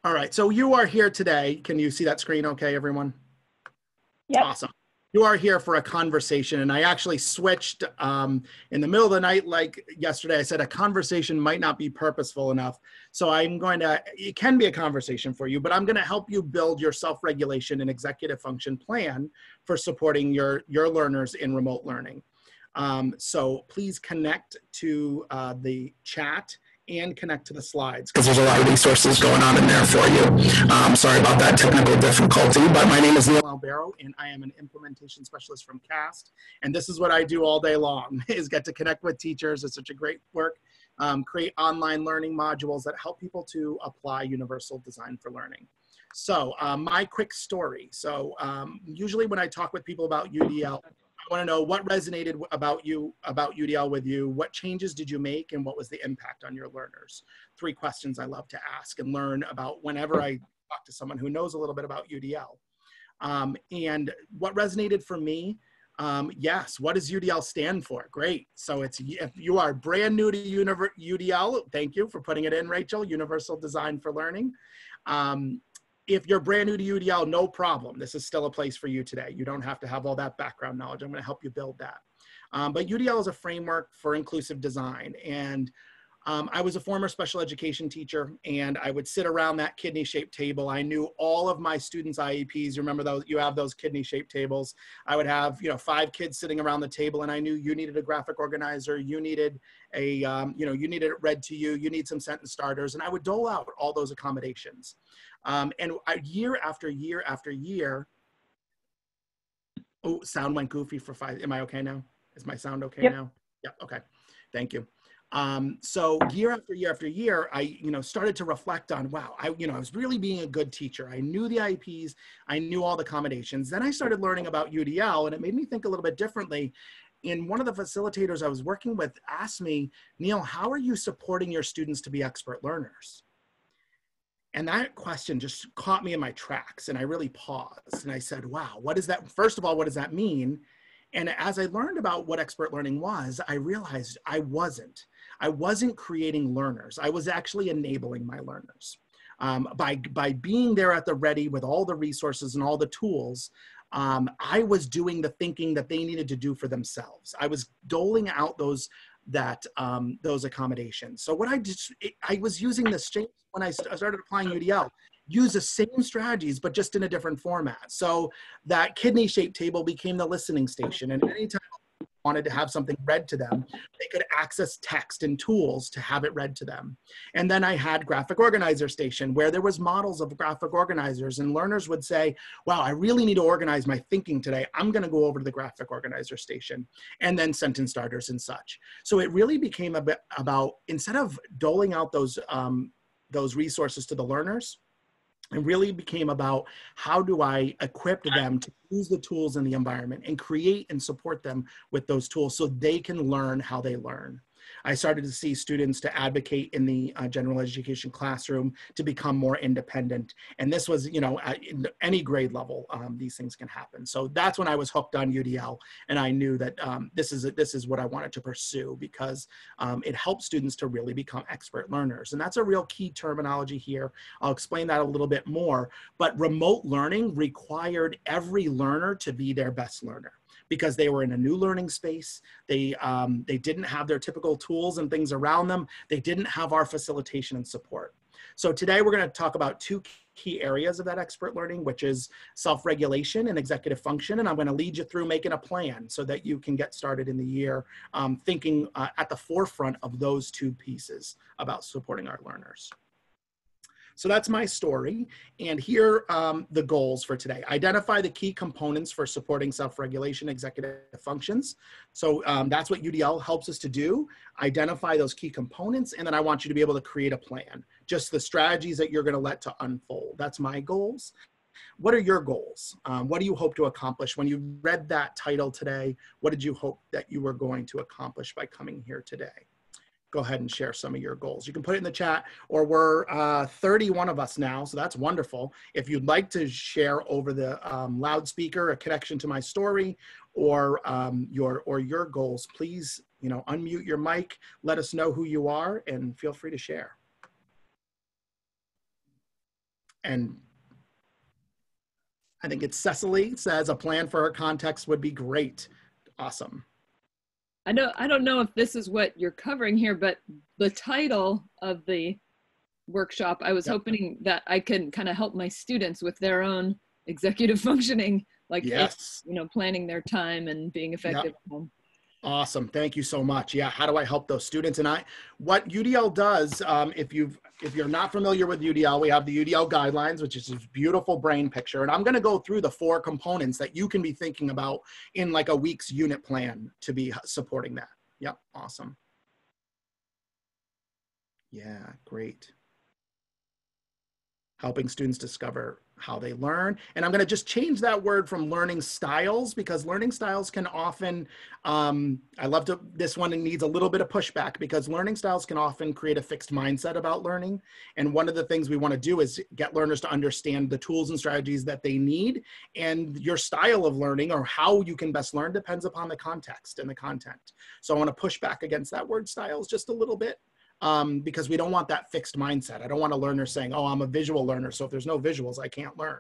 All right, so you are here today. Can you see that screen okay, everyone? Yep. Awesome. You are here for a conversation, and I actually switched in the middle of the night, like yesterday. I said a conversation might not be purposeful enough. So it can be a conversation for you, but I'm going to help you build your self-regulation and executive function plan for supporting your learners in remote learning. So please connect to the chat and connect to the slides because there's a lot of resources going on in there for you. Sorry about that technical difficulty, but my name is Neil Albero and I am an implementation specialist from CAST. And this is what I do all day long is get to connect with teachers. It's such a great work. Create online learning modules that help people to apply universal design for learning. So my quick story. So usually when I talk with people about UDL, I want to know what resonated about UDL with you, what changes did you make, and what was the impact on your learners? 3 questions I love to ask and learn about whenever I talk to someone who knows a little bit about UDL. And what resonated for me, yes, what does UDL stand for? Great. So if you are brand new to UDL, thank you for putting it in, Rachel, Universal Design for Learning. If you're brand new to UDL, no problem. This is still a place for you today. You don't have to have all that background knowledge. I'm going to help you build that. But UDL is a framework for inclusive design. And I was a former special education teacher, and I would sit around that kidney-shaped table. I knew all of my students' IEPs. Remember those? You have those kidney-shaped tables. I would have 5 kids sitting around the table, and I knew you needed a graphic organizer. You needed you needed it read to you. You need some sentence starters, and I would dole out all those accommodations. And year after year after year, oh, sound went goofy for 5. Am I okay now? Is my sound okay now? Yeah, okay. Thank you. So year after year after year, I started to reflect on, wow, I was really being a good teacher. I knew the IEPs, I knew all the accommodations. Then I started learning about UDL, and it made me think a little bit differently. And one of the facilitators I was working with asked me, Neil, how are you supporting your students to be expert learners? And that question just caught me in my tracks, and I really paused and I said, wow, what is that? First of all, what does that mean? And as I learned about what expert learning was, I realized I wasn't creating learners. I was actually enabling my learners. By being there at the ready with all the resources and all the tools, I was doing the thinking that they needed to do for themselves. I was doling out those accommodations. So what I was using the same when I started applying UDL, use the same strategies, but just in a different format. So that kidney-shaped table became the listening station. And anytime I wanted to have something read to them, they could access text and tools to have it read to them. And then I had graphic organizer station where there was models of graphic organizers, and learners would say, wow, I really need to organize my thinking today. I'm going to go over to the graphic organizer station, and then sentence starters and such. So it really became a bit about, instead of doling out those resources to the learners, it really became about how do I equip them to use the tools in the environment and create and support them with those tools so they can learn how they learn. I started to see students to advocate in the general education classroom to become more independent. And this was, at any grade level, these things can happen. So that's when I was hooked on UDL. And I knew that this is what I wanted to pursue because it helps students to really become expert learners. And that's a real key terminology here. I'll explain that a little bit more. But remote learning required every learner to be their best learner, because they were in a new learning space. They didn't have their typical tools and things around them. They didn't have our facilitation and support. So today we're going to talk about 2 key areas of that expert learning, which is self-regulation and executive function. And I'm going to lead you through making a plan so that you can get started in the year thinking at the forefront of those 2 pieces about supporting our learners. So that's my story. And here are the goals for today. Identify the key components for supporting self-regulation executive functions. So that's what UDL helps us to do. Identify those key components. And then I want you to be able to create a plan, just the strategies that you're going to let to unfold. That's my goals. What are your goals? What do you hope to accomplish? When you read that title today, what did you hope that you were going to accomplish by coming here today? Go ahead and share some of your goals. You can put it in the chat, or we're 31 of us now, so that's wonderful. If you'd like to share over the loudspeaker a connection to my story or your goals, please unmute your mic, let us know who you are, and feel free to share. And I think it's Cecily says a plan for her context would be great. Awesome. I don't know if this is what you're covering here, but the title of the workshop, I was Yep. hoping that I can kind of help my students with their own executive functioning, like Yes. planning their time and being effective Yep. at home. Awesome. Thank you so much. Yeah. How do I help those students? And what UDL does, if you're not familiar with UDL, we have the UDL guidelines, which is this beautiful brain picture. And I'm going to go through the 4 components that you can be thinking about in like a week's unit plan to be supporting that. Yep. Awesome. Yeah. Great. Helping students discover how they learn. And I'm going to just change that word from learning styles, because learning styles can often, this one needs a little bit of pushback, because learning styles can often create a fixed mindset about learning. And one of the things we want to do is get learners to understand the tools and strategies that they need. And your style of learning, or how you can best learn, depends upon the context and the content. So I want to push back against that word styles just a little bit. Because we don't want that fixed mindset. I don't want a learner saying, oh, I'm a visual learner, so if there's no visuals, I can't learn.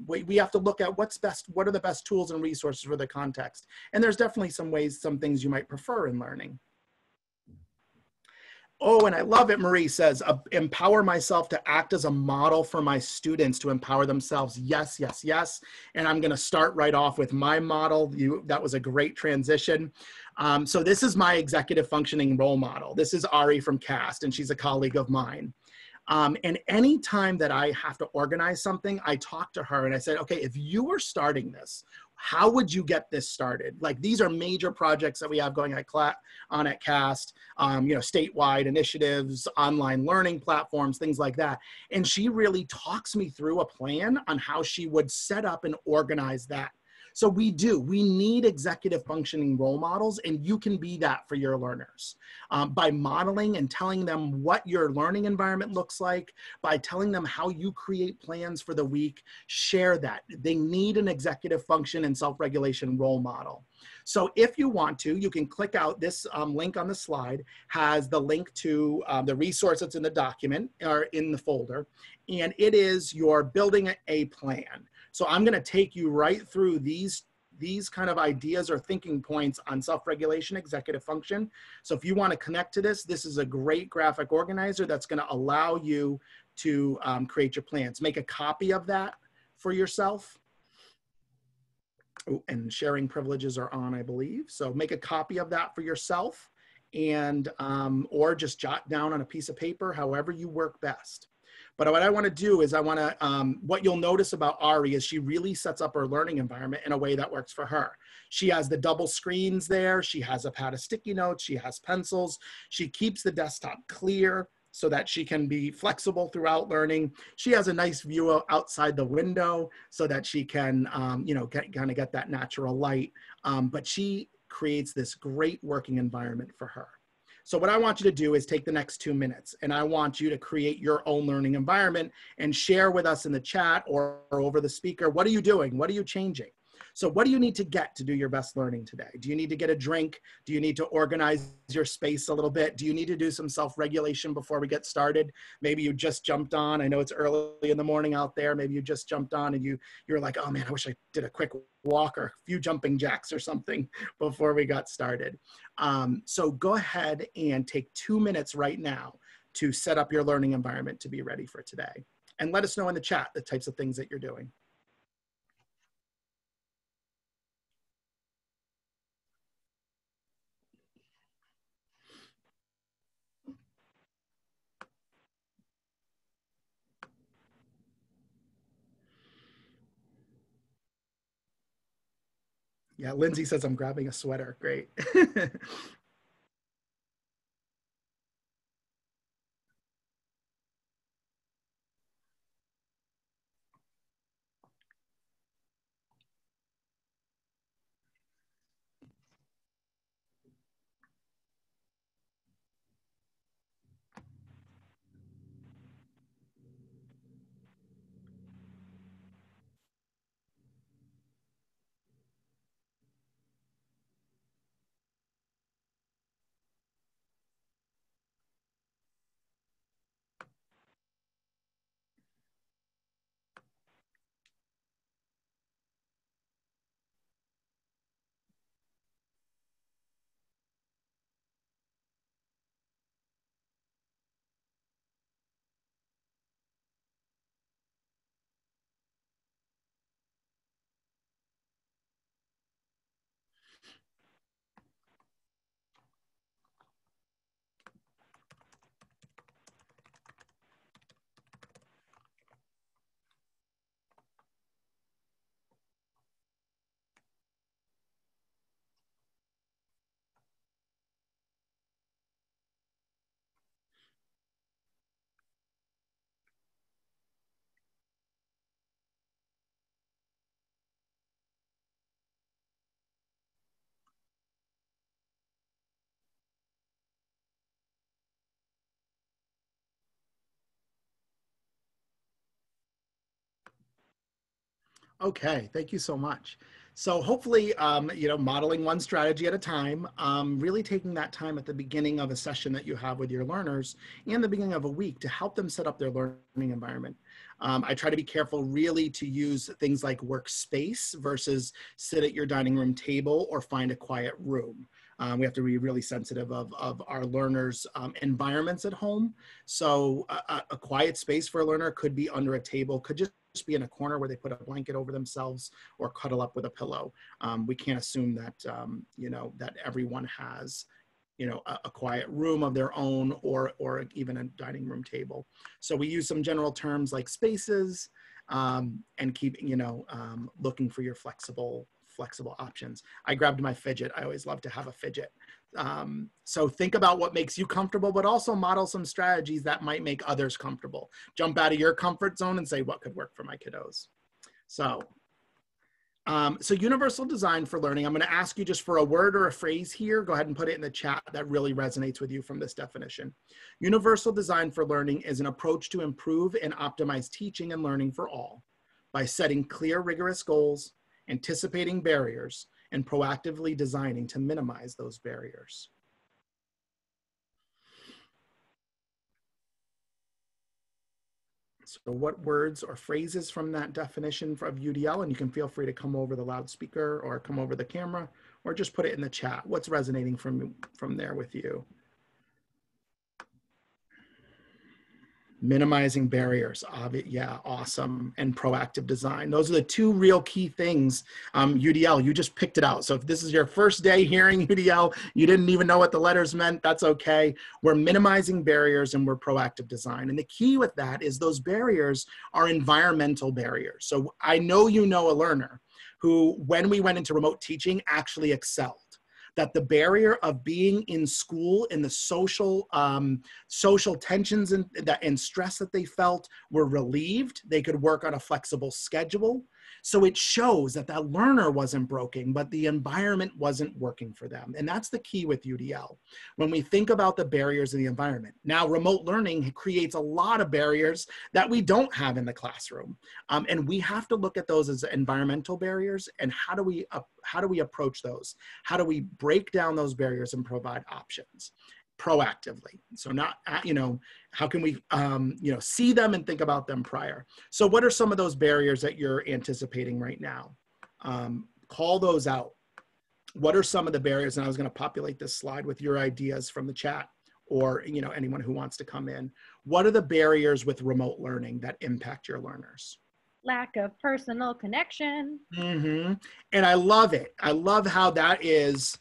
We have to look at what's best, what are the best tools and resources for the context. And there's definitely some things you might prefer in learning. Oh, and I love it, Marie says, empower myself to act as a model for my students to empower themselves. Yes, yes, yes. And I'm going to start right off with my model. That was a great transition. So this is my executive functioning role model. This is Ari from CAST, and she's a colleague of mine. And anytime that I have to organize something, I talk to her and I said, okay, if you were starting this, how would you get this started? Like, these are major projects that we have going at CAST, statewide initiatives, online learning platforms, things like that. And she really talks me through a plan on how she would set up and organize that. So we need executive functioning role models, and you can be that for your learners by modeling and telling them what your learning environment looks like, by telling them how you create plans for the week. Share that. They need an executive function and self-regulation role model. So if you want to, you can click out this link on the slide, has the link to the resource that's in the document or in the folder, and it is your building a plan. So I'm going to take you right through these kind of ideas or thinking points on self-regulation, executive function. So if you want to connect to this, this is a great graphic organizer that's going to allow you to create your plans. Make a copy of that for yourself. Oh, and sharing privileges are on, I believe. So make a copy of that for yourself, and or just jot down on a piece of paper, however you work best. But what I want to do is what you'll notice about Ari is she really sets up her learning environment in a way that works for her. She has the double screens there. She has a pad of sticky notes. She has pencils. She keeps the desktop clear so that she can be flexible throughout learning. She has a nice view outside the window so that she can, kind of get that natural light. But she creates this great working environment for her. So what I want you to do is take the next 2 minutes, and I want you to create your own learning environment and share with us in the chat or over the speaker. What are you doing? What are you changing? So what do you need to get to do your best learning today? Do you need to get a drink? Do you need to organize your space a little bit? Do you need to do some self-regulation before we get started? Maybe you just jumped on. I know it's early in the morning out there. Maybe you just jumped on and you're like, oh man, I wish I did a quick walk or a few jumping jacks or something before we got started. So go ahead and take 2 minutes right now to set up your learning environment to be ready for today. And let us know in the chat the types of things that you're doing. Yeah, Lindsay says I'm grabbing a sweater. Great. Okay, thank you so much. So hopefully, you know, modeling one strategy at a time, really taking that time at the beginning of a session that you have with your learners and the beginning of a week to help them set up their learning environment. I try to be careful really to use things like workspace versus sit at your dining room table or find a quiet room. We have to be really sensitive of our learners' environments at home. So a quiet space for a learner could be under a table, could just be in a corner where they put a blanket over themselves or cuddle up with a pillow. We can't assume that, you know, that everyone has, you know, a quiet room of their own or even a dining room table. So we use some general terms like spaces and keep, you know, looking for your flexible options. I grabbed my fidget. I always love to have a fidget. So think about what makes you comfortable, but also model some strategies that might make others comfortable. Jump out of your comfort zone and say, what could work for my kiddos? So, so universal design for learning, I'm going to ask you just for a word or a phrase here. Go ahead and put it in the chat that really resonates with you from this definition. Universal design for learning is an approach to improve and optimize teaching and learning for all by setting clear, rigorous goals, anticipating barriers, and proactively designing to minimize those barriers. So what words or phrases from that definition of UDL, and you can feel free to come over the loudspeaker or come over the camera or just put it in the chat. What's resonating from there with you? Minimizing barriers, yeah, awesome, and proactive design. Those are the two real key things. UDL, you just picked it out. So if this is your first day hearing UDL, you didn't even know what the letters meant, that's okay. We're minimizing barriers and we're proactive design. And the key with that is those barriers are environmental barriers. So I know you know a learner who, when we went into remote teaching, actually excelled. That the barrier of being in school and the social tensions and stress that they felt were relieved. They could work on a flexible schedule. So it shows that that learner wasn't broken, but the environment wasn't working for them. And that's the key with UDL. When we think about the barriers in the environment. Now, remote learning creates a lot of barriers that we don't have in the classroom. And we have to look at those as environmental barriers and how do we approach those? How do we break down those barriers and provide options proactively? So not, you know, how can we, you know, see them and think about them prior? So what are some of those barriers that you're anticipating right now? Call those out. What are some of the barriers? And I was going to populate this slide with your ideas from the chat or, you know, anyone who wants to come in. What are the barriers with remote learning that impact your learners? Lack of personal connection. Mm-hmm. And I love it. I love how that is.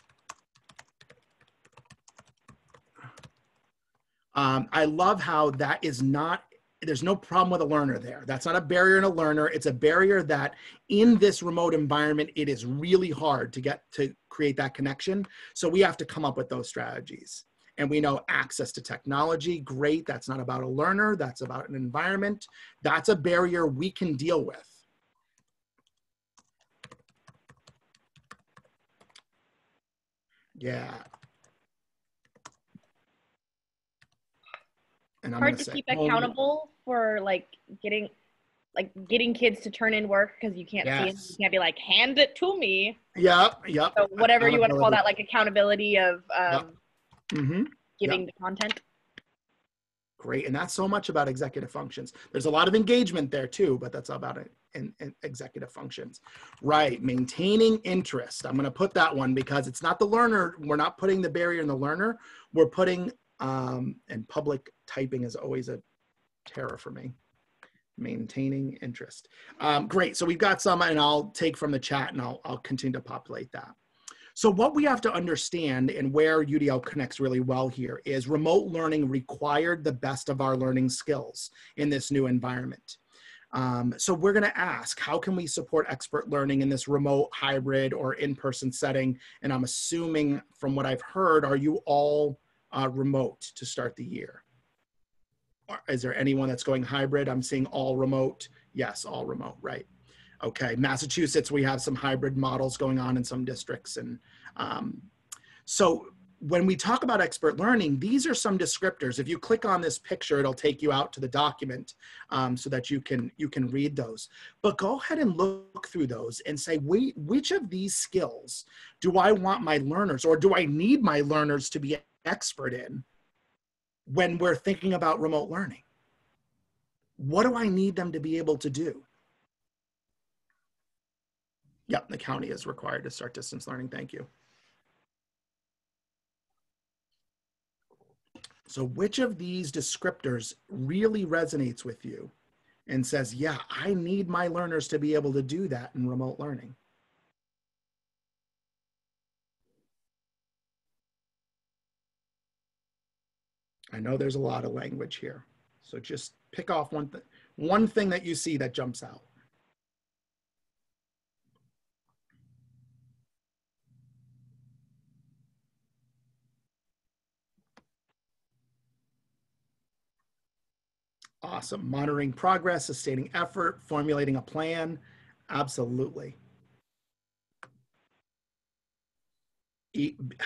I love how that is not, there's no problem with a learner there. That's not a barrier in a learner. It's a barrier that in this remote environment, it is really hard to get to create that connection. So we have to come up with those strategies. And we know access to technology, great. That's not about a learner. That's about an environment. That's a barrier we can deal with. Yeah. And hard to keep accountable for like getting kids to turn in work because you can't see it. You can't be like, hand it to me. Yep. So whatever you want to call that, like accountability of giving the content. Great. And that's so much about executive functions. There's a lot of engagement there too, but that's about it in executive functions. Right. Maintaining interest. I'm going to put that one because it's not the learner. We're not putting the barrier in the learner. We're putting, and public typing is always a terror for me. Maintaining interest. Great. So we've got some, and I'll take from the chat and I'll continue to populate that. So what we have to understand and where UDL connects really well here is remote learning required the best of our learning skills in this new environment. So we're going to ask, how can we support expert learning in this remote, hybrid, or in-person setting? And I'm assuming from what I've heard, are you all remote to start the year? Is there anyone that's going hybrid? I'm seeing all remote. Yes, all remote, right. Okay, Massachusetts, we have some hybrid models going on in some districts. And so when we talk about expert learning, these are some descriptors. If you click on this picture, it'll take you out to the document so that you can read those. But go ahead and look through those and say, wait, which of these skills do I want my learners, or do I need my learners to be expert in when we're thinking about remote learning? What do I need them to be able to do? Yep, the county is required to start distance learning. Thank you. So which of these descriptors really resonates with you and says, yeah, I need my learners to be able to do that in remote learning? I know there's a lot of language here, so just pick off one thing that you see that jumps out. Awesome. Monitoring progress, sustaining effort, formulating a plan. Absolutely.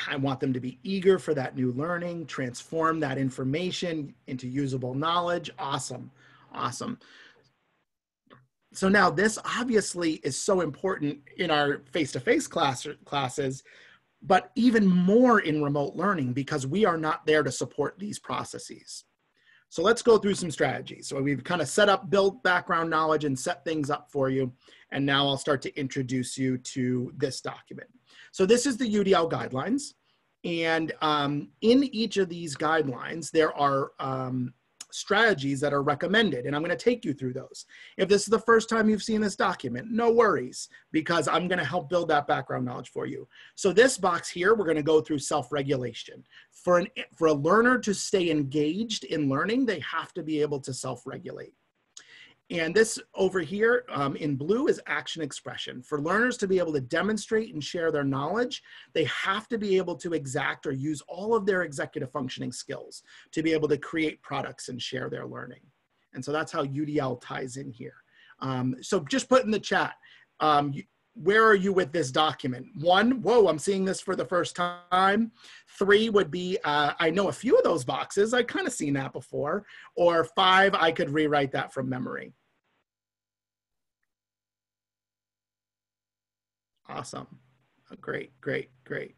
I want them to be eager for that new learning, transform that information into usable knowledge. Awesome. Awesome. So now this obviously is so important in our face-to-face classes, but even more in remote learning because we are not there to support these processes. So let's go through some strategies. So we've kind of set up, built background knowledge and set things up for you. And now I'll start to introduce you to this document. So this is the UDL guidelines. And in each of these guidelines, there are strategies that are recommended. And I'm going to take you through those. If this is the first time you've seen this document, no worries, because I'm going to help build that background knowledge for you. So this box here, we're going to go through self-regulation. For a learner to stay engaged in learning, they have to be able to self-regulate. And this over here in blue is action expression. For learners to be able to demonstrate and share their knowledge, they have to be able to exact or use all of their executive functioning skills to be able to create products and share their learning. And so that's how UDL ties in here. So just put in the chat, where are you with this document? 1, whoa, I'm seeing this for the first time. 3 would be, I know a few of those boxes. I kind of seen that before. Or 5, I could rewrite that from memory. Awesome. Great, great, great.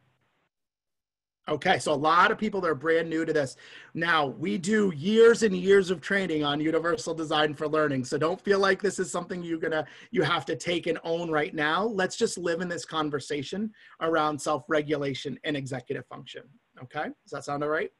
Okay, so a lot of people that are brand new to this. Now, we do years and years of training on universal design for learning, so don't feel like this is something you have to take and own right now. Let's just live in this conversation around self-regulation and executive function, okay? Does that sound all right?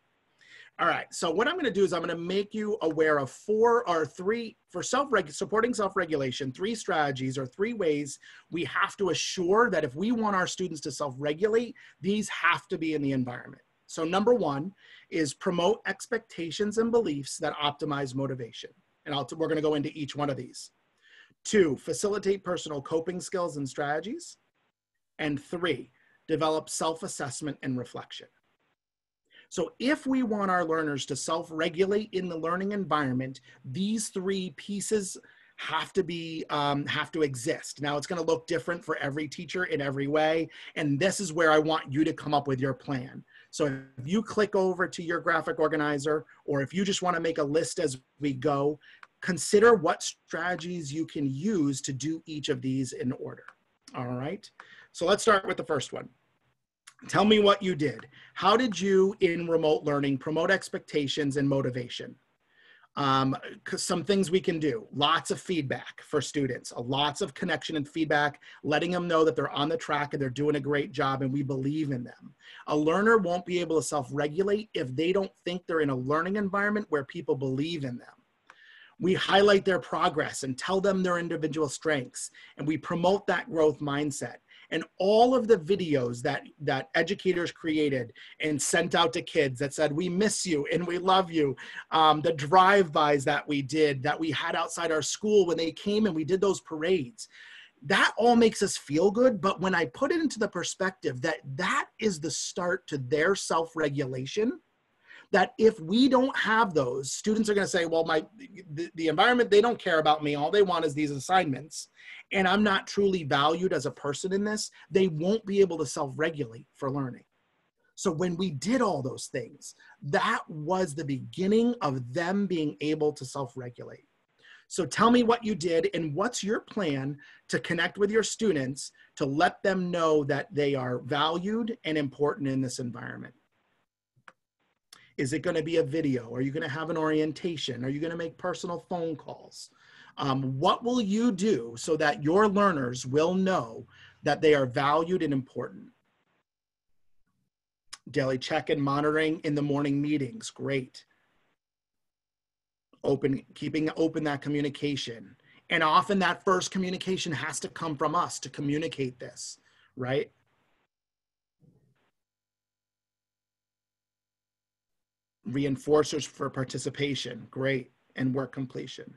All right, so what I'm going to do is I'm going to make you aware of 4 or 3, for supporting self-regulation, 3 strategies or 3 ways we have to assure that if we want our students to self-regulate, these have to be in the environment. So number 1 is promote expectations and beliefs that optimize motivation. And we're going to go into each one of these. 2, facilitate personal coping skills and strategies. And 3, develop self-assessment and reflection. So if we want our learners to self-regulate in the learning environment, these 3 pieces have to exist. Now it's going to look different for every teacher in every way. And this is where I want you to come up with your plan. So if you click over to your graphic organizer, or if you just want to make a list as we go, consider what strategies you can use to do each of these in order. All right. So let's start with the first one. Tell me what you did. How did you, in remote learning, promote expectations and motivation? Some things we can do. Lots of feedback for students, lots of connection and feedback, letting them know that they're on the track and they're doing a great job and we believe in them. A learner won't be able to self-regulate if they don't think they're in a learning environment where people believe in them. We highlight their progress and tell them their individual strengths, and we promote that growth mindset. And all of the videos that educators created and sent out to kids that said, we miss you and we love you. The drive-bys that we did, that we had outside our school when they came and we did those parades. That all makes us feel good. But when I put it into the perspective that that is the start to their self-regulation, that if we don't have those, students are going to say, well, the environment, they don't care about me. All they want is these assignments. And I'm not truly valued as a person in this. They won't be able to self-regulate for learning. So when we did all those things, that was the beginning of them being able to self-regulate. So tell me what you did and what's your plan to connect with your students to let them know that they are valued and important in this environment. Is it going to be a video? Are you going to have an orientation? Are you going to make personal phone calls? What will you do so that your learners will know that they are valued and important? Daily check-in monitoring in the morning meetings, great. Keeping open that communication. And often that first communication has to come from us to communicate this, right? Reinforcers for participation, great, and work completion.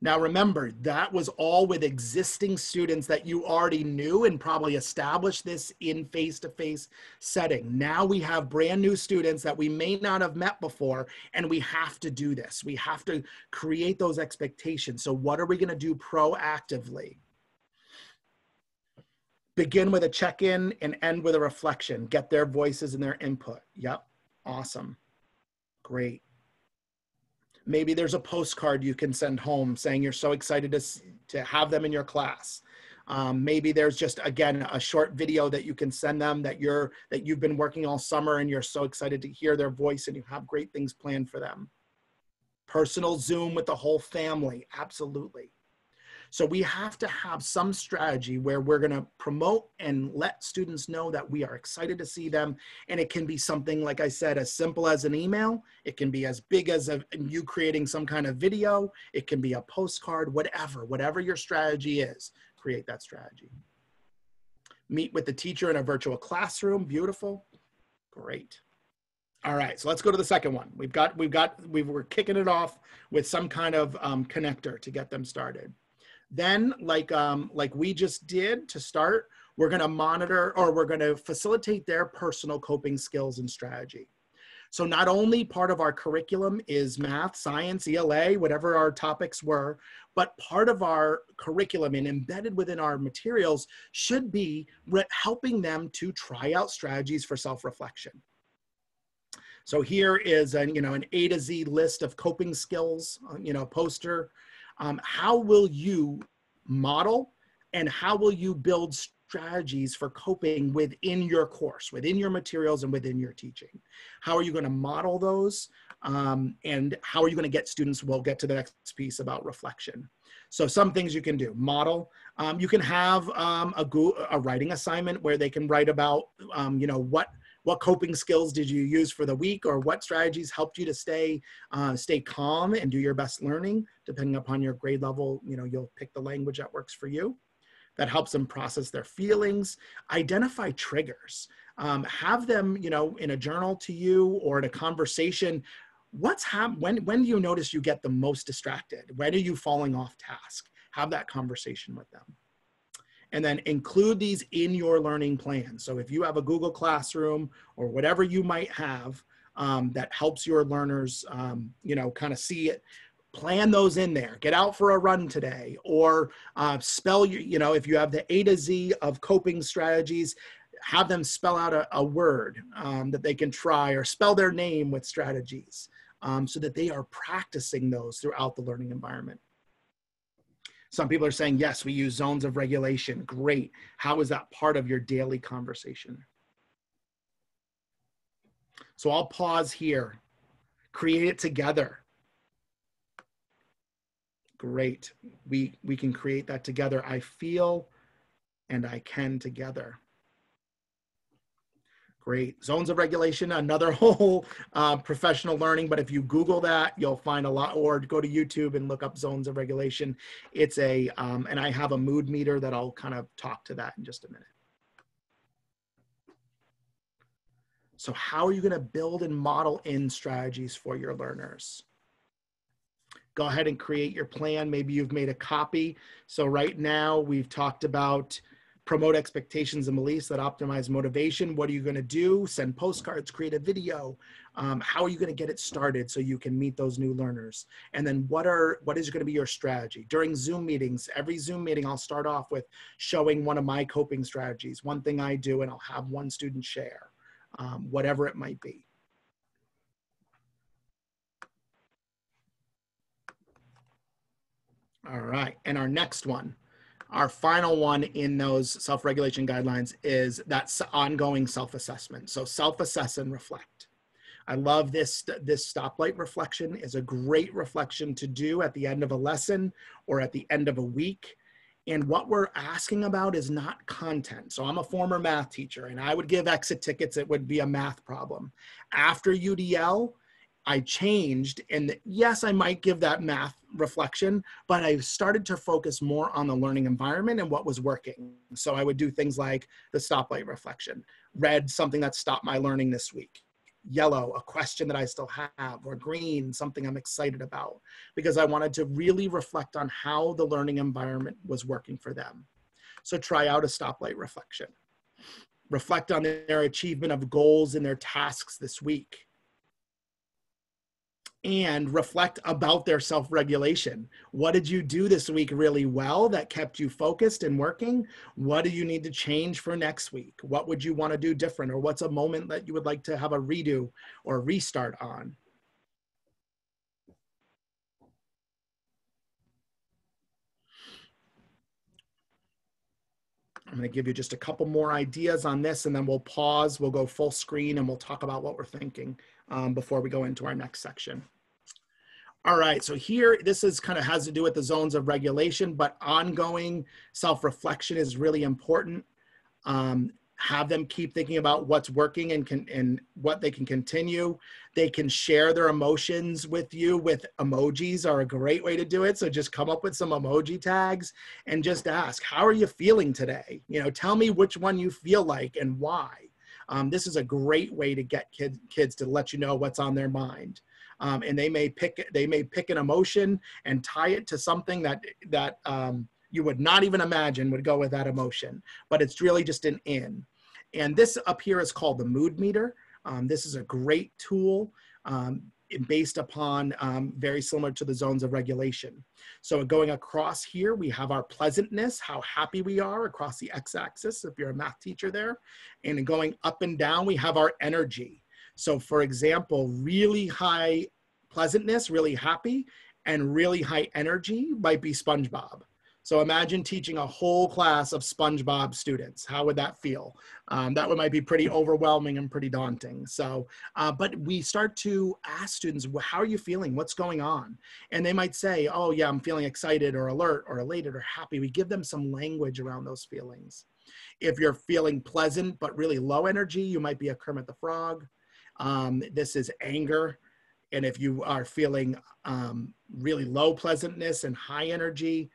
Now remember, that was all with existing students that you already knew and probably established this in face-to-face setting. Now we have brand new students that we may not have met before, and we have to do this. We have to create those expectations. So what are we gonna do proactively? Begin with a check-in and end with a reflection. Get their voices and their input. Yep, awesome, great. Maybe there's a postcard you can send home saying you're so excited to have them in your class. Maybe there's just, again, a short video that you can send them that you've been working all summer and you're so excited to hear their voice and you have great things planned for them. Personal Zoom with the whole family, absolutely. So we have to have some strategy where we're going to promote and let students know that we are excited to see them. And it can be something, like I said, as simple as an email. It can be as big as you creating some kind of video. It can be a postcard, whatever your strategy is, create that strategy. Meet with the teacher in a virtual classroom. Beautiful. Great. All right, so let's go to the second one. We're kicking it off with some kind of connector to get them started. Then, like we just did to start, we're going to monitor, or we're going to facilitate their personal coping skills and strategy. So not only part of our curriculum is math, science, ELA, whatever our topics were, but part of our curriculum and embedded within our materials should be helping them to try out strategies for self-reflection. So here is an A to Z list of coping skills, poster. How will you model and how will you build strategies for coping within your course, within your materials and within your teaching? How are you going to model those? And how are you going to get students? We'll get to the next piece about reflection. So some things you can do. Model. You can have a writing assignment where they can write about, what coping skills did you use for the week, or what strategies helped you to stay calm and do your best learning. Depending upon your grade level, you'll pick the language that works for you. That helps them process their feelings. Identify triggers. Have them, in a journal to you or in a conversation. When do you notice you get the most distracted? When are you falling off task? Have that conversation with them. And then include these in your learning plan. So if you have a Google Classroom or whatever you might have that helps your learners, kind of see it, plan those in there. Get out for a run today, or spell, if you have the A to Z of coping strategies, have them spell out a word that they can try, or spell their name with strategies so that they are practicing those throughout the learning environment. Some people are saying, yes, we use zones of regulation. Great. How is that part of your daily conversation? So I'll pause here. Create it together. Great. We can create that together. I feel and I can together. Great. Zones of regulation, another whole professional learning, but if you Google that, you'll find a lot, or go to YouTube and look up zones of regulation. It's and I have a mood meter that I'll kind of talk to that in just a minute. So how are you going to build and model in strategies for your learners? Go ahead and create your plan. Maybe you've made a copy. So right now we've talked about promote expectations and beliefs that optimize motivation. What are you going to do? Send postcards, create a video. How are you going to get it started so you can meet those new learners? And then what is going to be your strategy? During Zoom meetings, every Zoom meeting, I'll start off with showing one of my coping strategies, one thing I do, and I'll have one student share, whatever it might be. All right, and our next one, our final one in those self-regulation guidelines is that ongoing self-assessment. So self-assess and reflect. I love this stoplight reflection is a great reflection to do at the end of a lesson or at the end of a week. And what we're asking about is not content. So I'm a former math teacher and I would give exit tickets. It would be a math problem. After UDL, I changed, and yes, I might give that math reflection, but I started to focus more on the learning environment and what was working. So I would do things like the stoplight reflection, red, something that stopped my learning this week, yellow, a question that I still have, or green, something I'm excited about, because I wanted to really reflect on how the learning environment was working for them. So try out a stoplight reflection. Reflect on their achievement of goals and their tasks this week. And reflect about their self-regulation. What did you do this week really well that kept you focused and working? What do you need to change for next week? What would you want to do different? Or what's a moment that you would like to have a redo or restart on? I'm going to give you just a couple more ideas on this, and then we'll pause, we'll go full screen, and we'll talk about what we're thinking before we go into our next section. All right, so here, this is kind of has to do with the zones of regulation, but ongoing self-reflection is really important. Have them keep thinking about what's working and what they can continue. They can share their emotions with you with emojis are a great way to do it. So just come up with some emoji tags and just ask, how are you feeling today? You know, tell me which one you feel like and why. This is a great way to get kids to let you know what's on their mind. And they may pick an emotion and tie it to something that you would not even imagine would go with that emotion, but it's really just an in. And this up here is called the mood meter. This is a great tool based upon very similar to the zones of regulation. So going across here, we have our pleasantness, how happy we are across the x-axis, if you're a math teacher there. And going up and down, we have our energy. So for example, really high pleasantness, really happy, and really high energy might be SpongeBob. So imagine teaching a whole class of SpongeBob students. How would that feel? That might be pretty overwhelming and pretty daunting. So, but we start to ask students, well, how are you feeling? What's going on? And they might say, oh yeah, I'm feeling excited or alert or elated or happy. We give them some language around those feelings. If you're feeling pleasant but really low energy, you might be a Kermit the Frog. This is anger. And if you are feeling really low pleasantness and high energy,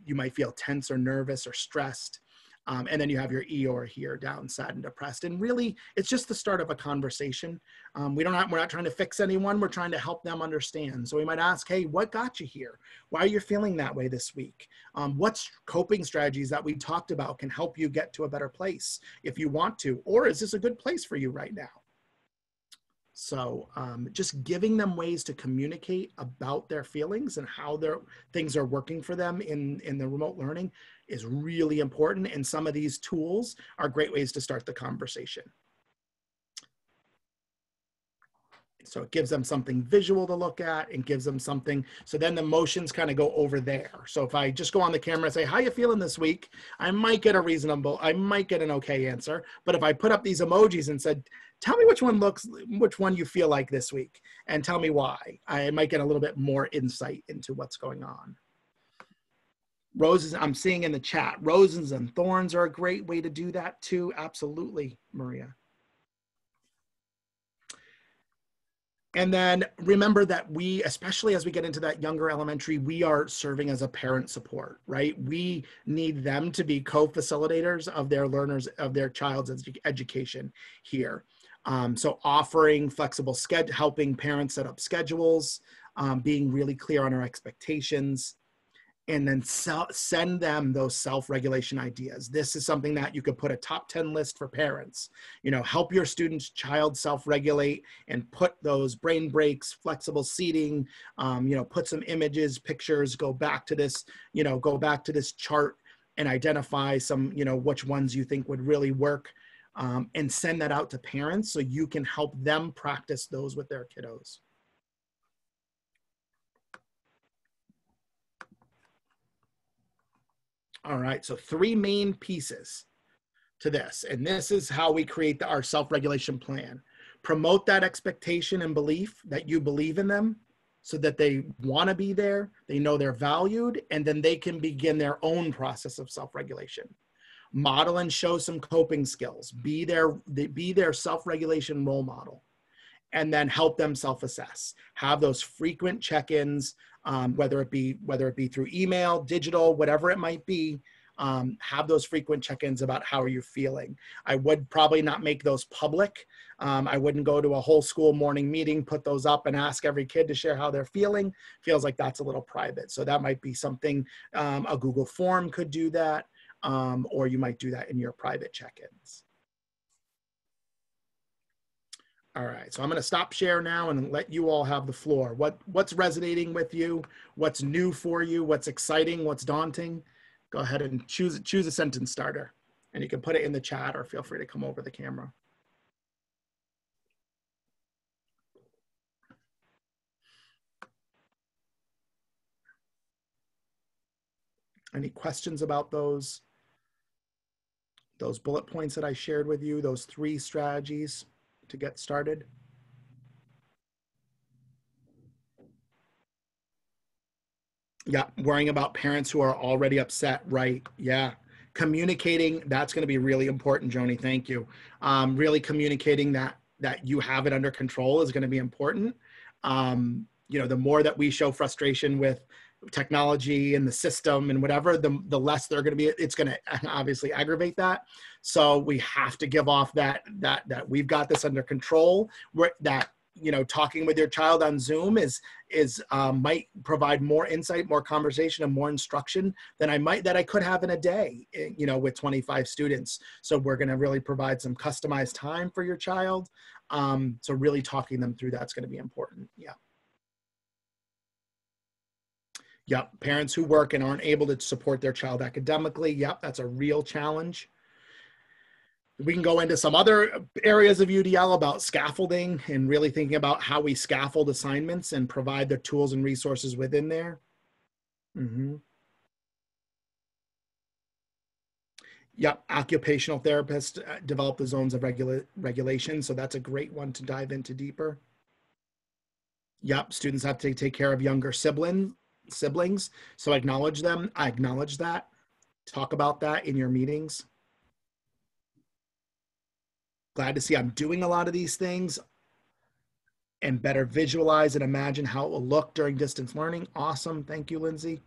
you might feel tense or nervous or stressed. And then you have your Eeyore here, down, sad, and depressed. And really, it's just the start of a conversation. We're not trying to fix anyone. We're trying to help them understand. So we might ask, hey, what got you here? Why are you feeling that way this week? What coping strategies that we talked about can help you get to a better place if you want to? Or is this a good place for you right now? So just giving them ways to communicate about their feelings and how their things are working for them in the remote learning is really important. And some of these tools are great ways to start the conversation. So it gives them something visual to look at and gives them something. So then the emotions kind of go over there. So if I just go on the camera and say, how you feeling this week? I might get an okay answer. But if I put up these emojis and said, tell me which one you feel like this week and tell me why, I might get a little bit more insight into what's going on. Roses, I'm seeing in the chat, roses and thorns are a great way to do that too. Absolutely, Maria. And then remember that we, especially as we get into that younger elementary, we are serving as a parent support, right? We need them to be co-facilitators of their learners, of their child's education here. So offering flexible helping parents set up schedules, being really clear on our expectations, and then send them those self-regulation ideas. This is something that you could put a top 10 list for parents. You know, help your student's child self-regulate and put those brain breaks, flexible seating, you know, put some images, pictures, go back to this, you know, go back to this chart and identify some, you know, which ones you think would really work, and send that out to parents so you can help them practice those with their kiddos. All right, so 3 main pieces to this, and this is how we create our self-regulation plan. Promote that expectation and belief that you believe in them so that they want to be there, they know they're valued, and then they can begin their own process of self-regulation. Model and show some coping skills, be their self-regulation role model, and then help them self-assess. Have those frequent check-ins, whether it be through email, digital, whatever it might be. Have those frequent check-ins about how are you feeling. I would probably not make those public. I wouldn't go to a whole school morning meeting, put those up and ask every kid to share how they're feeling. Feels like that's a little private. So that might be something, a Google form could do that, or you might do that in your private check-ins. All right, so I'm going to stop share now and let you all have the floor. What's resonating with you? What's new for you? What's exciting? What's daunting? Go ahead and choose a sentence starter, and you can put it in the chat or feel free to come over the camera. Any questions about those bullet points that I shared with you, those 3 strategies to get started? Yeah, worrying about parents who are already upset, right? Yeah, communicating, that's going to be really important, Joni. Thank you. Really communicating that you have it under control is going to be important. You know, the more that we show frustration with technology and the system and whatever, the less they're going to be, it's going to obviously aggravate that. So we have to give off that we've got this under control, that, you know, talking with your child on Zoom might provide more insight, more conversation, and more instruction than I could have in a day, you know, with 25 students. So we're going to really provide some customized time for your child. So really talking them through that's going to be important. Yeah. Yep, parents who work and aren't able to support their child academically. Yep, that's a real challenge. We can go into some other areas of UDL about scaffolding and really thinking about how we scaffold assignments and provide the tools and resources within there. Yep, occupational therapists develop the zones of regulation, so that's a great one to dive into deeper. Yep, students have to take care of younger siblings, so acknowledge them. I acknowledge that. Talk about that in your meetings. Glad to see I'm doing a lot of these things and better visualize and imagine how it will look during distance learning. Awesome. Thank you, Lindsay.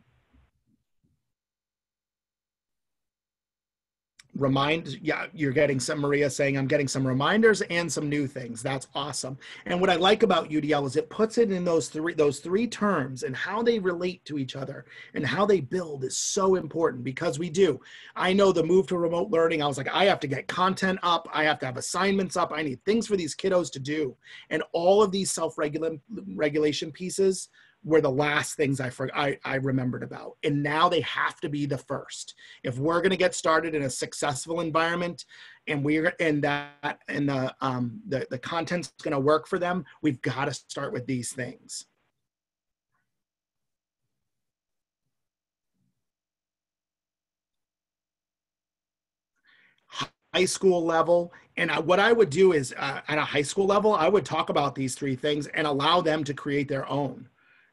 Yeah, you're getting some, Maria saying, I'm getting some reminders and some new things. That's awesome. And what I like about UDL is it puts it in those three terms, and how they relate to each other and how they build is so important, because I know the move to remote learning, I was like, I have to get content up. I have to have assignments up. I need things for these kiddos to do. And all of these self-regulation pieces were the last things I remembered about. And now they have to be the first. If we're going to get started in a successful environment and the content's going to work for them, we've got to start with these things. High school level. And what I would do is at a high school level, I would talk about these 3 things and allow them to create their own.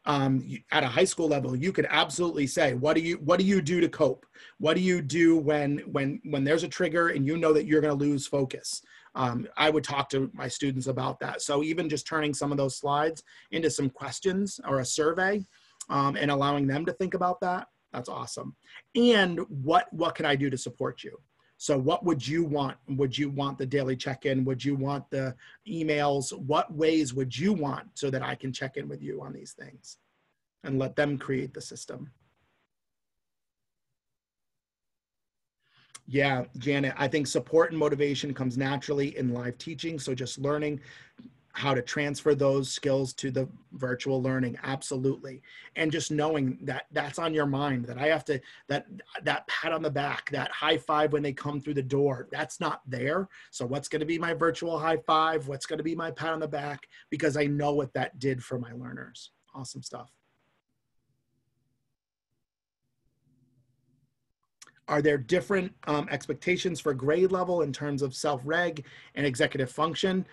At a high school level, you could absolutely say, what do you do to cope? What do you do when there's a trigger and you know that you're going to lose focus? I would talk to my students about that. So even just turning some of those slides into some questions or a survey, and allowing them to think about that, that's awesome. And what can I do to support you? So what would you want? Would you want the daily check-in? Would you want the emails? What ways would you want so that I can check in with you on these things and let them create the system? Yeah, Janet, I think support and motivation comes naturally in live teaching. So just learning how to transfer those skills to the virtual learning. Absolutely. And just knowing that that's on your mind, that I have to, that pat on the back, that high five when they come through the door, that's not there. So what's going to be my virtual high five? What's going to be my pat on the back? Because I know what that did for my learners. Awesome stuff. Are there different expectations for grade level in terms of self-reg and executive function?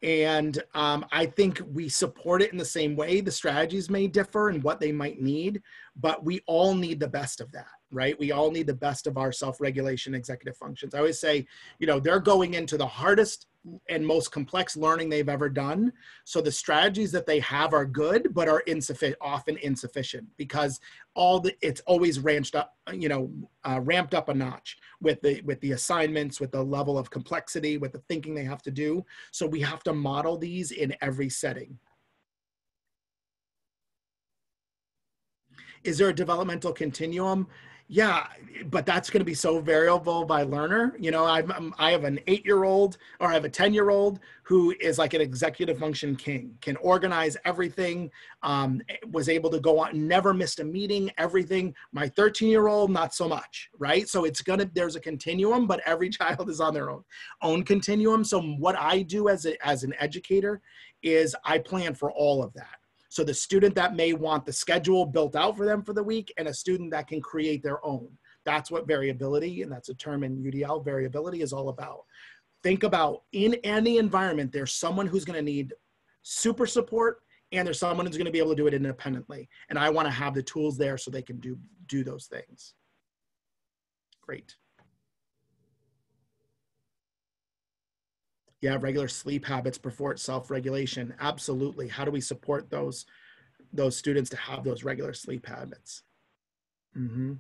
And I think we support it in the same way. The strategies may differ and what they might need, but we all need the best of that, right? We all need the best of our self-regulation executive functions. I always say, you know, they're going into the hardest and most complex learning they've ever done. So the strategies that they have are good, but are insufficient, often insufficient, because it's always ramped up, ramped up a notch with the assignments, with the level of complexity, with the thinking they have to do. So we have to model these in every setting. Is there a developmental continuum? Yeah, but that's going to be so variable by learner. You know, I have an 8-year-old, or I have a 10-year-old who is like an executive function king, can organize everything, was able to go on, never missed a meeting, everything. My 13-year-old, not so much, right? So there's a continuum, but every child is on their own continuum. So what I do as an educator is I plan for all of that. So the student that may want the schedule built out for them for the week, and a student that can create their own. That's what variability, and that's a term in UDL, variability is all about. Think about, in any environment, there's someone who's going to need super support, and there's someone who's going to be able to do it independently. And I want to have the tools there so they can do those things. Great. Yeah, regular sleep habits before self-regulation. Absolutely. How do we support those students to have those regular sleep habits? Mm-hmm.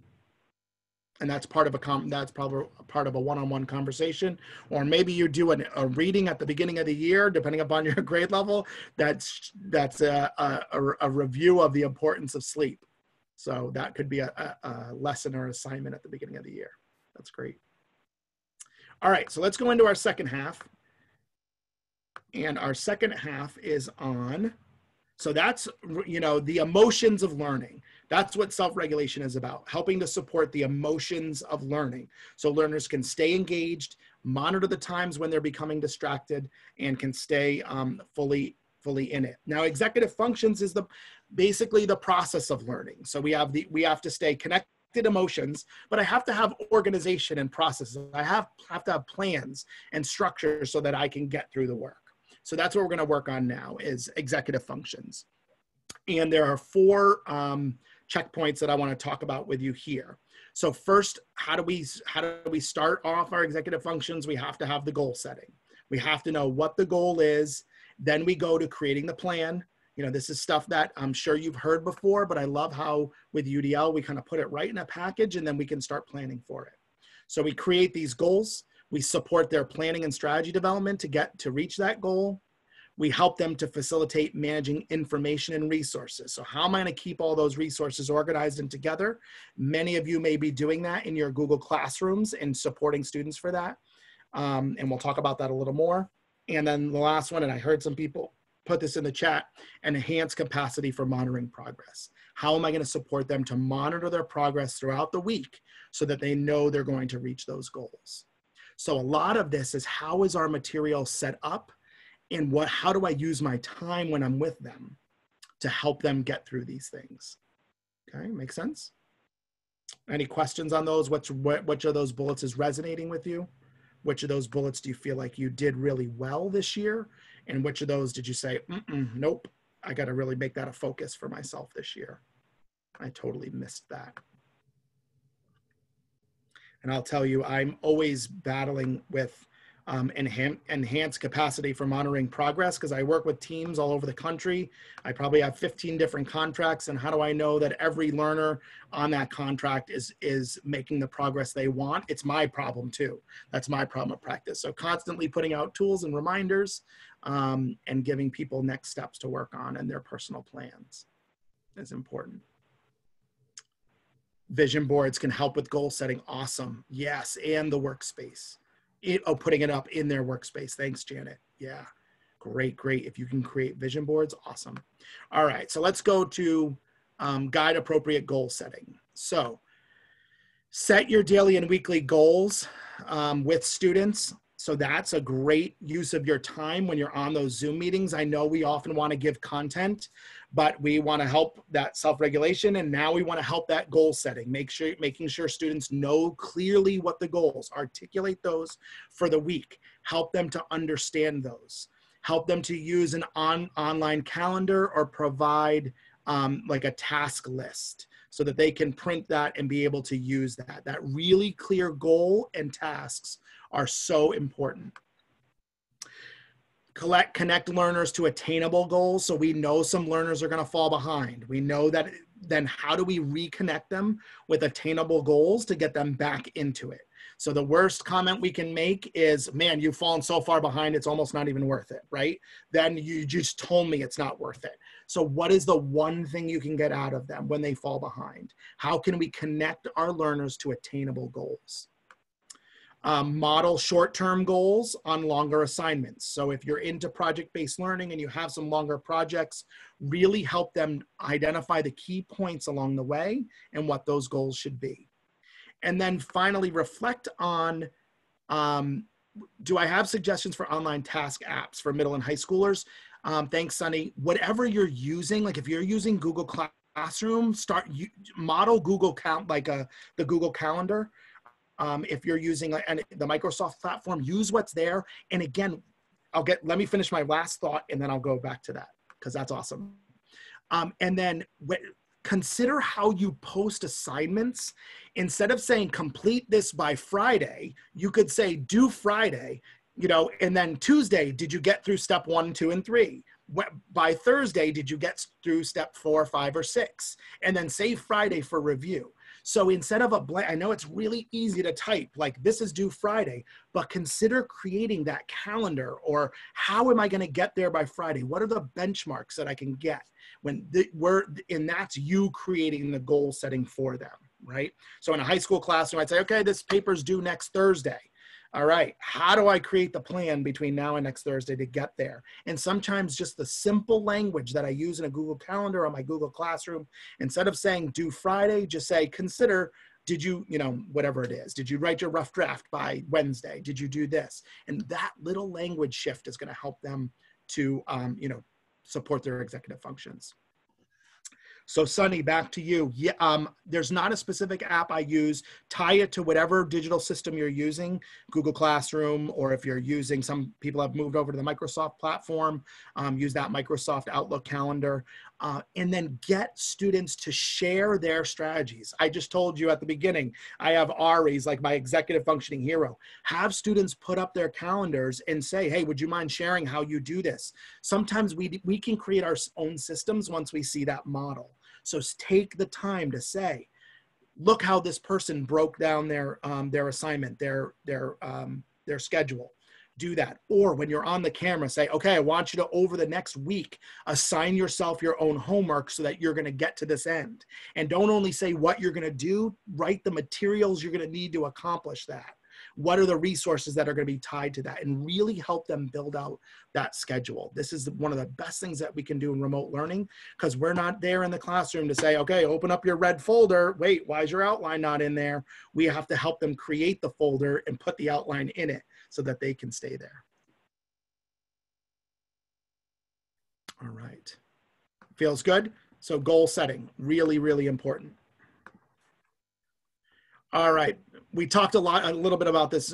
And that's part of that's probably part of a one-on-one conversation, or maybe you do a reading at the beginning of the year, depending upon your grade level. That's a review of the importance of sleep. So that could be a lesson or assignment at the beginning of the year. That's great. All right, so let's go into our second half. And our second half is on, so that's, the emotions of learning. That's what self-regulation is about, helping to support the emotions of learning. So learners can stay engaged, monitor the times when they're becoming distracted, and can stay fully in it. Now, executive functions is basically the process of learning. So we have to stay connected emotions, but I have to have organization and processes. I have to have plans and structure so that I can get through the work. So that's what we're going to work on now, is executive functions. And there are 4 checkpoints that I want to talk about with you here. So first, how do we start off our executive functions? We have to have the goal setting. We have to know what the goal is. Then we go to creating the plan. This is stuff that I'm sure you've heard before, but I love how with UDL, we kind of put it right in a package, and then we can start planning for it. So we create these goals. We support their planning and strategy development to reach that goal. We help them to facilitate managing information and resources. So how am I going to keep all those resources organized and together? Many of you may be doing that in your Google Classrooms and supporting students for that. And we'll talk about that a little more. And then the last one, and I heard some people put this in the chat, and enhance capacity for monitoring progress. How am I going to support them to monitor their progress throughout the week so that they know they're going to reach those goals? So a lot of this is, how is our material set up, and how do I use my time when I'm with them to help them get through these things? Okay, make sense? Any questions on those? Which of those bullets is resonating with you? Which of those bullets do you feel like you did really well this year? And which of those did you say, nope, I got to really make that a focus for myself this year? I totally missed that. And I'll tell you, I'm always battling with enhanced capacity for monitoring progress, because I work with teams all over the country. I probably have 15 different contracts, and how do I know that every learner on that contract is making the progress they want? It's my problem too. That's my problem of practice. So constantly putting out tools and reminders, and giving people next steps to work on and their personal plans is important. Vision boards can help with goal setting. Awesome. Yes. And the workspace. Putting it up in their workspace. Thanks, Janet. Yeah. Great, great. If you can create vision boards, awesome. All right. So let's go to guide appropriate goal setting. So set your daily and weekly goals with students. So that's a great use of your time when you're on those Zoom meetings. I know we often want to give content, but we want to help that self-regulation, and now we want to help that goal setting. Making sure students know clearly what the goals, articulate those for the week, help them to understand those, help them to use an online calendar or provide like a task list so that they can print that and be able to use that. That really clear goal and tasks are so important. Connect learners to attainable goals. So we know some learners are going to fall behind. We know that. Then how do we reconnect them with attainable goals to get them back into it? So the worst comment we can make is, man, you've fallen so far behind, it's almost not even worth it, right? Then you just told me it's not worth it. So what is the one thing you can get out of them when they fall behind? How can we connect our learners to attainable goals? Model short-term goals on longer assignments. So if you're into project-based learning and you have some longer projects, really help them identify the key points along the way and what those goals should be. And then finally, reflect on, do I have suggestions for online task apps for middle and high schoolers? Thanks, Sunny. Whatever you're using, like if you're using Google Classroom, model Google the Google Calendar. If you're using the Microsoft platform, use what's there. And again, let me finish my last thought and then I'll go back to that because that's awesome. And then consider how you post assignments. Instead of saying complete this by Friday, you could say due Friday, and then Tuesday, did you get through step 1, 2, and 3? By Thursday, did you get through step 4, 5, or 6? And then save Friday for review. So instead of I know it's really easy to type, like this is due Friday, but consider creating that calendar, or how am I going to get there by Friday? What are the benchmarks that I can get and that's you creating the goal setting for them, right? So in a high school classroom, I'd say, okay, this paper's due next Thursday. All right, how do I create the plan between now and next Thursday to get there? And sometimes just the simple language that I use in a Google Calendar or my Google Classroom, instead of saying due Friday, just say, consider, did you, whatever it is, did you write your rough draft by Wednesday? Did you do this? And that little language shift is going to help them to, support their executive functions. So Sunny, back to you. Yeah, there's not a specific app I use. Tie it to whatever digital system you're using, Google Classroom, or if you're using, some people have moved over to the Microsoft platform, use that Microsoft Outlook calendar, and then get students to share their strategies. I just told you at the beginning, I have Ari's like my executive functioning hero. Have students put up their calendars and say, hey, would you mind sharing how you do this? Sometimes we can create our own systems once we see that model. So take the time to say, look how this person broke down their assignment, their schedule. Do that. Or when you're on the camera, say, okay, I want you to, over the next week, assign yourself your own homework so that you're going to get to this end. And don't only say what you're going to do, write the materials you're going to need to accomplish that. What are the resources that are going to be tied to that, and really help them build out that schedule. This is one of the best things that we can do in remote learning, because we're not there in the classroom to say, okay, open up your red folder. Wait, why is your outline not in there? We have to help them create the folder and put the outline in it so that they can stay there. All right. Feels good? So goal setting, really, really important. All right, we talked a little bit about this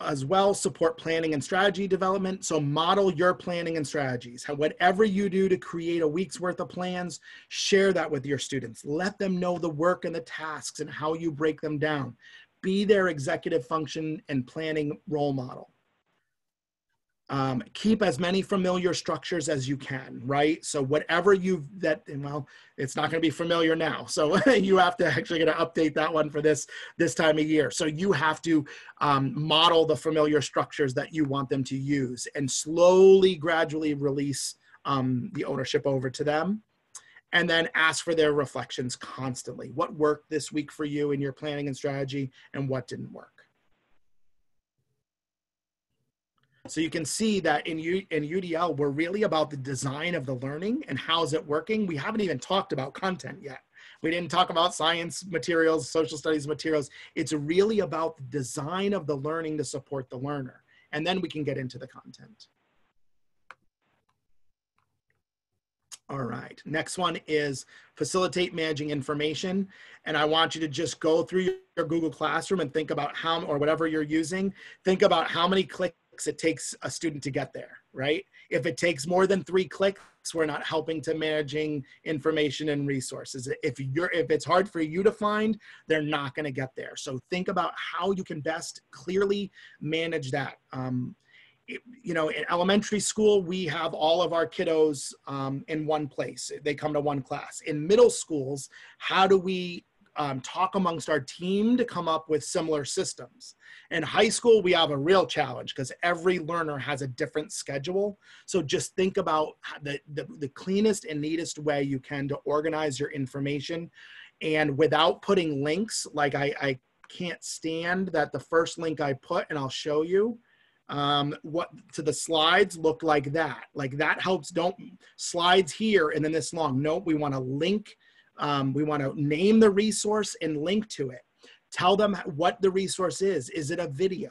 as well, support planning and strategy development. So model your planning and strategies. Whatever you do to create a week's worth of plans, share that with your students. Let them know the work and the tasks and how you break them down. Be their executive function and planning role model. Keep as many familiar structures as you can, right? So whatever well, it's not going to be familiar now. So you have to actually get to update that one for this time of year. So you have to model the familiar structures that you want them to use and slowly, gradually release the ownership over to them. And then ask for their reflections constantly. What worked this week for you in your planning and strategy, and what didn't work? So you can see that in UDL, we're really about the design of the learning and how's it working. We haven't even talked about content yet. We didn't talk about science materials, social studies materials. It's really about the design of the learning to support the learner. And then we can get into the content. All right, next one is facilitate managing information. And I want you to just go through your Google Classroom and think about how, or whatever you're using, think about how many clicks it takes a student to get there, right? If it takes more than 3 clicks, we're not helping to managing information and resources. If it's hard for you to find, they're not gonna get there. So think about how you can best clearly manage that. You know, in elementary school, we have all of our kiddos in one place. They come to one class. In middle schools, how do we talk amongst our team to come up with similar systems? In high school, we have a real challenge because every learner has a different schedule. So just think about the cleanest and neatest way you can to organize your information. And without putting links, like I can't stand that the first link I put, and I'll show you, what to the slides look like that. Like that helps. Don't slides here and then this long. Nope, we want to link. We want to name the resource and link to it. Tell them what the resource is. Is it a video?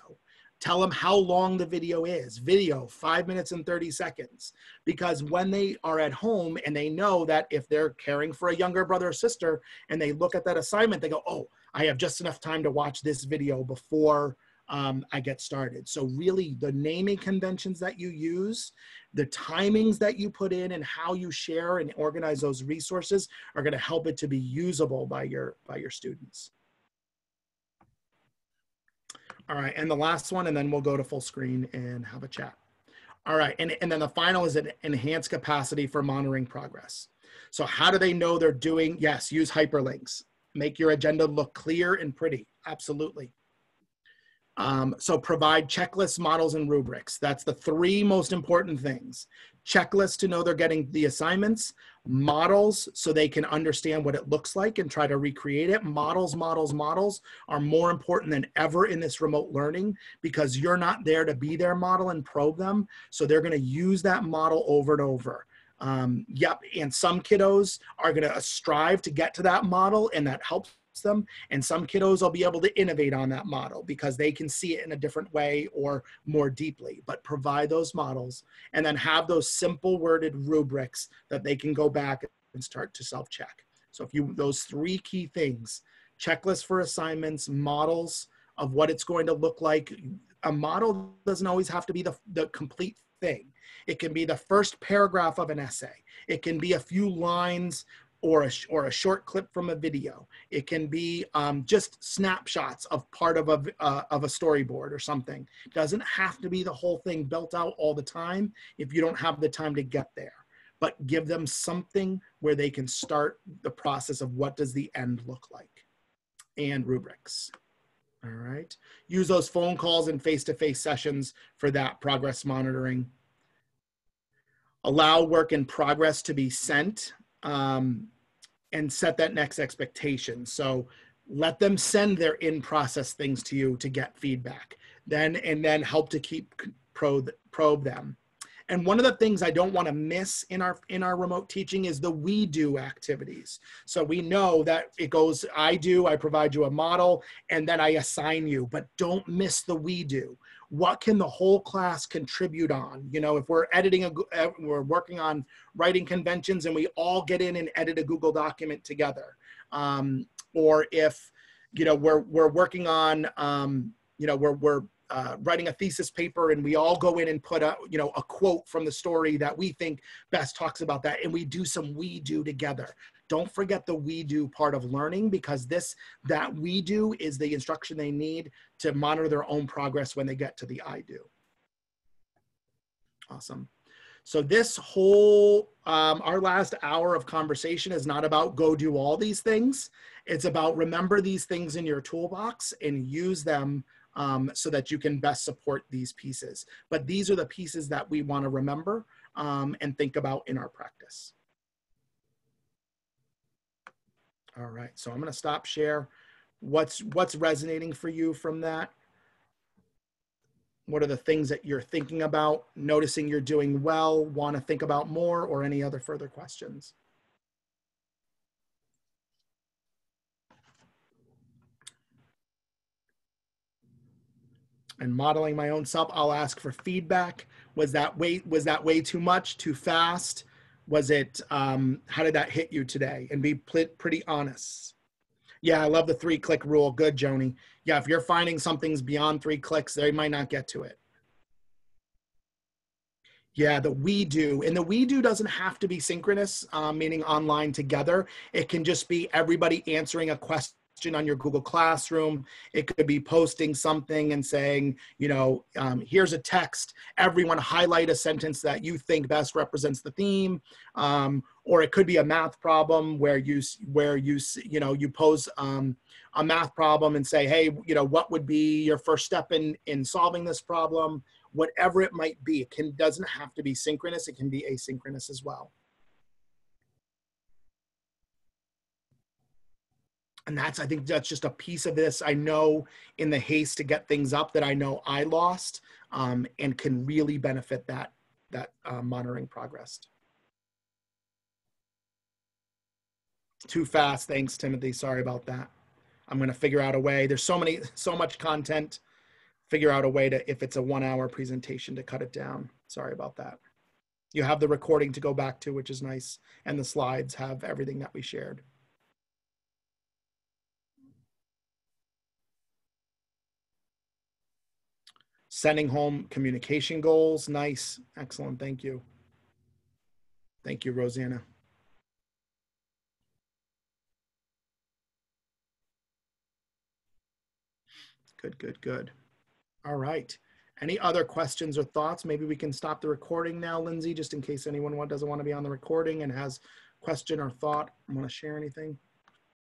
Tell them how long the video is. Video, 5 minutes and 30 seconds. Because when they are at home and they know that if they're caring for a younger brother or sister and they look at that assignment, they go, oh, I have just enough time to watch this video before I get started. So really the naming conventions that you use, the timings that you put in, and how you share and organize those resources are going to help it to be usable by your students. All right, and the last one, and then we'll go to full screen and have a chat. All right, and then the final is an enhanced capacity for monitoring progress. So how do they know they're doing? Yes, use hyperlinks. Make your agenda look clear and pretty. Absolutely. So provide checklists, models, and rubrics. That's the 3 most important things. Checklists to know they're getting the assignments, models so they can understand what it looks like and try to recreate it. Models are more important than ever in this remote learning because you're not there to be their model and probe them. So they're gonna use that model over and over. Yep, and some kiddos are gonna strive to get to that model, and that helps them, and some kiddos will be able to innovate on that model because they can see it in a different way or more deeply. But provide those models and then have those simple worded rubrics that they can go back and start to self-check. So if you, those 3 key things, checklists for assignments, models of what it's going to look like. A model doesn't always have to be the complete thing. It can be the first paragraph of an essay. It can be a few lines or a short clip from a video. It can be just snapshots of part of a storyboard or something. It doesn't have to be the whole thing built out all the time if you don't have the time to get there. But give them something where they can start the process of what does the end look like. And rubrics. All right. Use those phone calls and face-to-face sessions for that progress monitoring. Allow work in progress to be sent. And set that next expectation. So let them send their in-process things to you to get feedback. Then help to keep probe them. And one of the things I don't want to miss in our remote teaching is the we do activities. So we know that it goes, I provide you a model, and then I assign you, but don't miss the we do. What can the whole class contribute on? You know, if we're we're working on writing conventions and we all get in and edit a Google document together. Or if, you know, we're working on, you know, we're writing a thesis paper and we all go in and put a quote from the story that we think best talks about that, and we do some we do together. Don't forget the we do part of learning, because that we do is the instruction they need to monitor their own progress when they get to the I do. Awesome. So this whole, our last hour of conversation is not about go do all these things. It's about remember these things in your toolbox and use them so that you can best support these pieces. But these are the pieces that we want to remember and think about in our practice. All right, so I'm going to stop share. What's resonating for you from that? What are the things that you're thinking about, noticing you're doing well, want to think about more, or any other further questions? And modeling my own self, I'll ask for feedback. Was that way too much, too fast? Was it, how did that hit you today? And be pretty honest. Yeah, I love the 3-click rule. Good, Joni. Yeah, if you're finding something's beyond 3 clicks, they might not get to it. Yeah, the we do. And the we do doesn't have to be synchronous, meaning online together. It can just be everybody answering a question on your Google Classroom. It could be posting something and saying, you know, here's a text. Everyone highlight a sentence that you think best represents the theme. Or it could be a math problem where you pose a math problem and say, hey, you know, what would be your first step in solving this problem? Whatever it might be, it doesn't have to be synchronous. It can be asynchronous as well. And I think that's just a piece of this. I know in the haste to get things up that I know I lost, and can really benefit that monitoring progress. Too fast. Thanks, Timothy. Sorry about that. I'm going to figure out a way. There's so much content. Figure out a way to, if it's a 1-hour presentation, to cut it down. Sorry about that. You have the recording to go back to, which is nice. And the slides have everything that we shared. Sending home communication goals. Nice. Excellent. Thank you. Thank you, Rosanna. Good, good, good. All right. Any other questions or thoughts? Maybe we can stop the recording now, Lindsay, just in case anyone doesn't want to be on the recording and has question or thought, want to share anything.